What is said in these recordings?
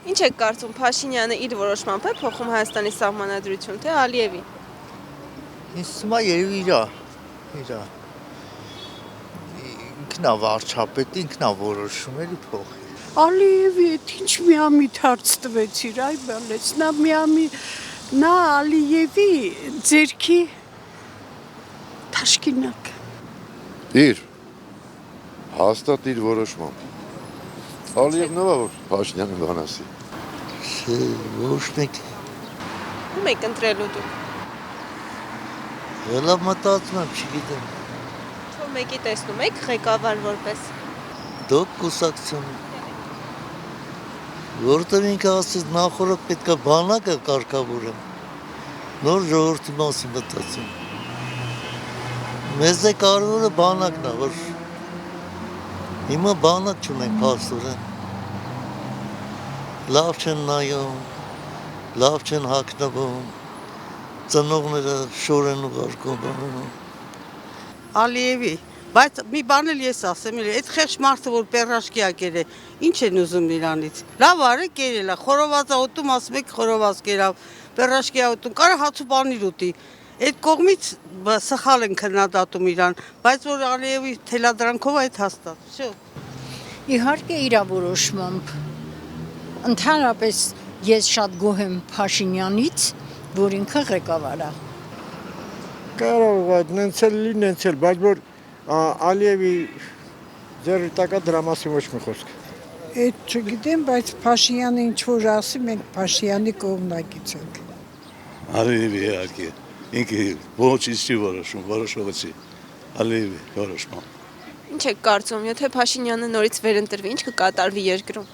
Ինչ եք կարծում, Փաշինյանը իր որոշմամբ է փոխում Հայաստանի սահմանադրություն, թե Ալիևի։ Ինձ թվում է երևի իրա ինքնա վարչապետ, ինքնա որոշում էլի փոխի։ Ալիևի հետ ինչ միամիտ հարց տվեցիր, այ բալեց, նա Ալիևի ձերքի թաշկինակ։ Իր հաստատ իր որոշմամբ։ Ալիևն ով է որ Փաշինյանը բան ասի։ Ոչ մեկ։ Ում եք ընտրելու դուք։ Լավ մտածում եմ, չգիտեմ։ Թող մեկի տեսնում եք ղեկավար որպես։ Դուք կուսակցություն։ Որտեղ ինքը ասեց նախորդ պետքա բանակը կարգավորեմ։ Նոր ժողովրդի մասին մտածում։ Մեզ է կարևորը բանակն է, որ հիմա բանակ չունենք փաստորեն։ Լավ չեն նայում, լավ չեն հագնվում, ծնողները շոր են ուղարկում բանում։ Ալիևի, բայց մի բան էլ ես ասեմ, այդ խեղճ մարդը, որ պերաշկի ակեր է, ինչ են ուզում իրանից։ Լավ արե կերել է, խորոված ուտում, ասում եք խորոված կերավ, պերաշկի ուտում, կարա հացու պանիր ուտի։ Այդ կողմից սխալ են քննադատում իրան, բայց որ Ալիևի թելադրանքով այդ հաստատ։ Շո։ Իհարկե իր որոշմամբ։ Ընդհանրապես ես շատ գոհ եմ Փաշինյանից, որ ինքը ղեկավար է։ Կարող է նենցել լինել, բայց որ Ալիևի ձեռնտակա դրա մասին ոչ մի խոսք։ Այդ չգիտեմ, բայց Փաշինյանը ինչ որ ասի, մենք Փաշինյանի կողմնակից ենք։ Ալիևի իհարկե, ինքը ոչինչ չի որոշում, որոշողը չի, Ալիևի որոշմամբ։ Ինչ եք կարծում, եթե Փաշինյանը նորից վերընտրվի, ինչ կկատարվի երկրում։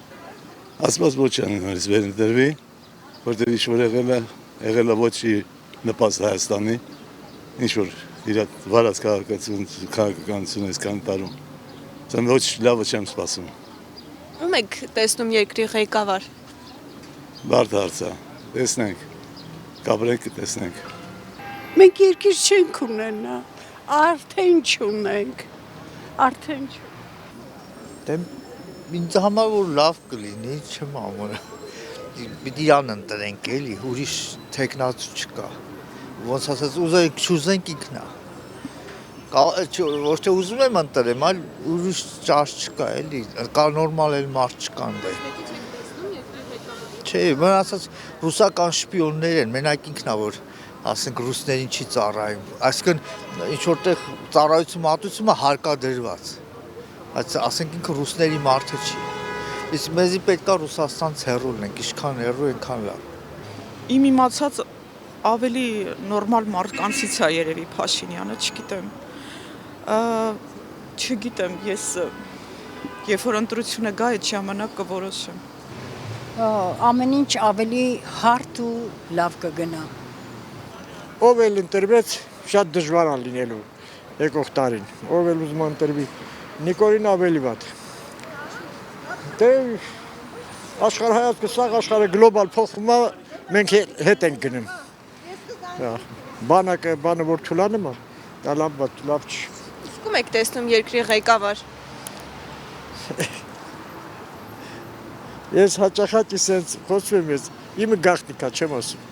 Ասված ոչ անունից վերընտրվի, որտեղ ինչ-որ եղել է ոչի նպաստ Հայաստանի, ինչ-որ իր վարած քաղաքականություն այսքան տարում, ծեմ ոչ լավը չեմ սպասում։ Ում եք տեսնում երկրի ղեկավար։ Բարդ հարց է, տեսնենք, կապրենք կտեսնենք։ Մենք երկիր չենք ունենա, արդեն չունենք, արդեն չունենք։ Ինձ համար որ լավ կլինի, չեմ ամոն։ Պիտի իրան ընտրենք էլի, ուրիշ թեկնածու չկա։ Ոնց ասած ուզենք չուզենք ինքնա։ Ոչ թե ուզում եմ ընտրեմ, այլ ուրիշ ճաշ չկա էլի, կա նորմալ էլ մարդ չկան դե։ Չէ, մեն ասած ռուսական շպիոններ են, մենակ ինքնա որ ասենք ռուսներին չի ծառայում։ Այսինքն ինչ որտեղ ծառայություն մատուցումը հարկադրված։ Բայց ասենք ինքը ռուսների մարդը չի։ Իսկ մեզի պետք է Ռուսաստանից հեռու լինենք, ինչքան հեռու այնքան լավ։ Իմ իմացած ավելի նորմալ մարդկանցից է երևի Փաշինյանը, չգիտեմ, ես երբ որ ընտրությունը գա, այդ ժամանակ կորոշեմ։ Ամեն ինչ ավելի հարթ ու լավ կգնա։ Ով էլ ընտրվեց, շատ դժվար է լինելու եկող տարին։ Ով էլ ուզում ընտրվի, Նիկոլին ավելի վատ։ Դե աշխարհայացքը սաղ աշխարհը գլոբալ փոխվում է, մենք հետ ենք գնում։ Բանը որ թուլանում է, դա լավ չի։ Իսկ ում եք տեսնում երկրի ղեկավար։ Ես հաճախակի սենց խոսում եմ, իմը գաղտնիքա չեմ ասում։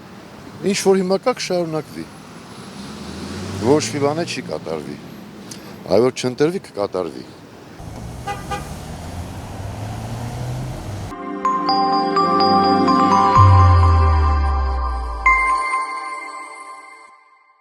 Ինչ որ հիմա կա կշարունակվի։ Ոչ մի բան չի կատարվի։ Այ որ չընտրվի կկատարվի։